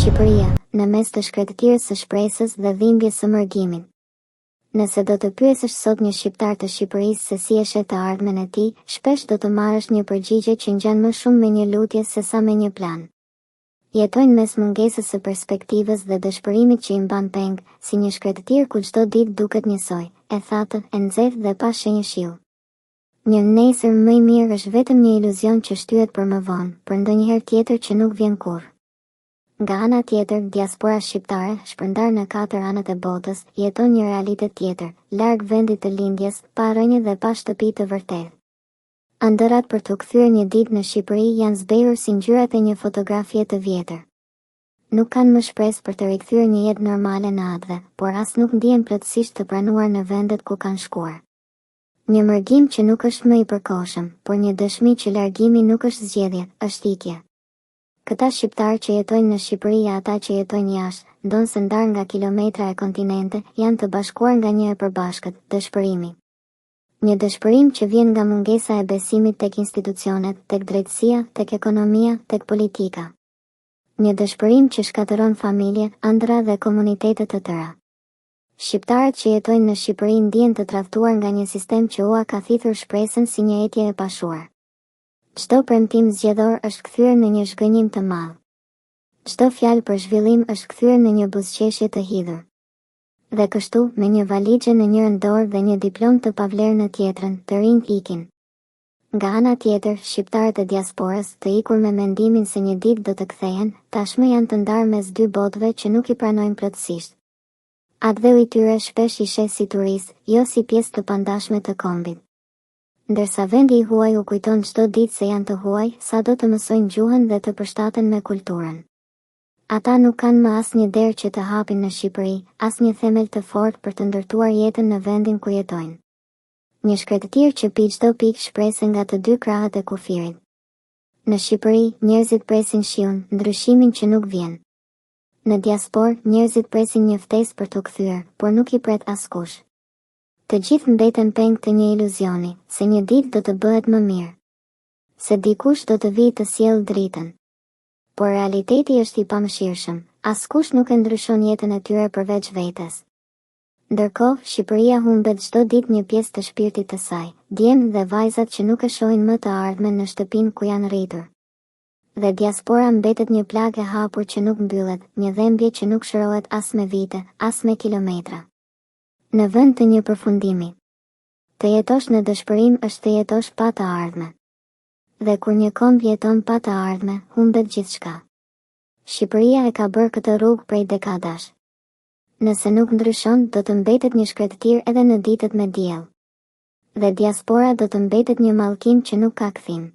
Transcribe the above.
Shqipëria, në mes të shkretëtirës së shpresës dhe dhimbjes së mërgimit. Nëse do të pyesësh sot një shqiptar të Shqipërisë se si e shet të ardhmen e tij, shpesh do të marrësh një përgjigje që ngjan më shumë me një lutje se sa me një plan. Jetojnë mes mungesës së perspektivës dhe dëshpërimit që i mban peng, si një shkretëtir ku çdo ditë duket njësoj, e thatë, e nxehtë dhe pa shenjë shiu. Një nesër më i mirë është vetëm një iluzion që shtyhet për më vonë, për ndonjëherë tjetër që nuk vjen kurrë. Nga ana tjetër, diaspora shqiptare, shpërndar në 4 anët e botës, jeton një realitet tjetër, larg vendit të lindjes, pa rënje dhe pa shtëpi të vërtetë. Ëndërrat për të kthyer një ditë në Shqipëri janë zbehur si ngjyrat e një fotografie të vjetër. Nuk kanë më shpresë për të rikthyer një jetë normale në atë, por as nuk ndihen plotësisht të pranuar në vendet ku kanë shkuar. Një mërgim që nuk është më i përkohshëm, por një dëshmi që largimi nuk është zgjedhje, është ikje. Këta shqiptarë që jetojnë në Shqipëri e ata që jetojnë jashtë, ndonse ndar nga kilometra e kontinente, janë të bashkuar nga një e përbashkët, dëshpërimi. Një dëshpërim që vjen nga mungesa e besimit tek institucionet, tek drejtësia, tek ekonomia, tek politika. Një dëshpërim që shkatëron familje, ëndra dhe komunitete të tëra. Shqiptarët që jetojnë në Shqipëri ndihen të tradhtuar nga një sistem që ua ka thithur shpresën si një etje e pashuar. Çdo premtim zgjedhor është kthyer në një zhgënjim të madh. Çdo fjalë për zhvillim është kthyer në një buzëqeshje të hidhur. Dhe kështu, me një valixhe në njërin dorë dhe një diplom të pavlerë në tjetrën, të rinjt ikin. Nga ana tjetër, shqiptarët e diasporës, të ikur me mendimin se një ditë do të kthehen, tashmë janë të ndarë mes dy botëve që nuk i pranojnë plotësisht. Atë i tyre shpesh i sheh si turist, jo si pjesë të pandashme të kombit. Ndërsa vendi i huaj u kujton çdo ditë se janë të huaj, sa do të mësojnë gjuhën dhe të përshtaten me kulturën. Ata nuk kanë më asnjë derë që të hapin në Shqipëri, asnjë themel të fortë për të ndërtuar jetën në vendin ku jetojnë. Një shkretëtir që pi çdo pikë shpresë nga të dy krahët e kufirit. Në Shqipëri, njerëzit presin shiun, ndryshimin që nuk vjen. Në diasporë, njerëzit presin një ftesë për të kthyer, por nuk i pret askush. Të gjithë mbeten peng të një iluzioni, se një ditë do të bëhet më mirë. Se dikush do të vijë të sjellë dritën. Por realiteti është i pamëshirshëm, askush nuk e ndryshon jetën e tyre përveç vetes. Ndërkohë, Shqipëria humbet çdo ditë një pjesë të shpirtit të saj, djemtë dhe vajzat që nuk e shohin më të ardhmen në shtëpinë ku janë rritur. Dhe diaspora mbetet një plagë e hapur që nuk mbyllet, një dhembje që nuk shërohet as me vite, as me kilometra. Në vend të një përfundimi. Të jetosh në dëshpërim është të jetosh pa të ardhme. Dhe kur një komb jeton pa të ardhme, humbet gjithçka. Shqipëria e ka bërë këtë rrugë prej dekadash. Nëse nuk ndryshon, do të mbetet një shkretëtir edhe në ditët me diell. Dhe diaspora do të mbetet një mallkim që nuk ka kthim.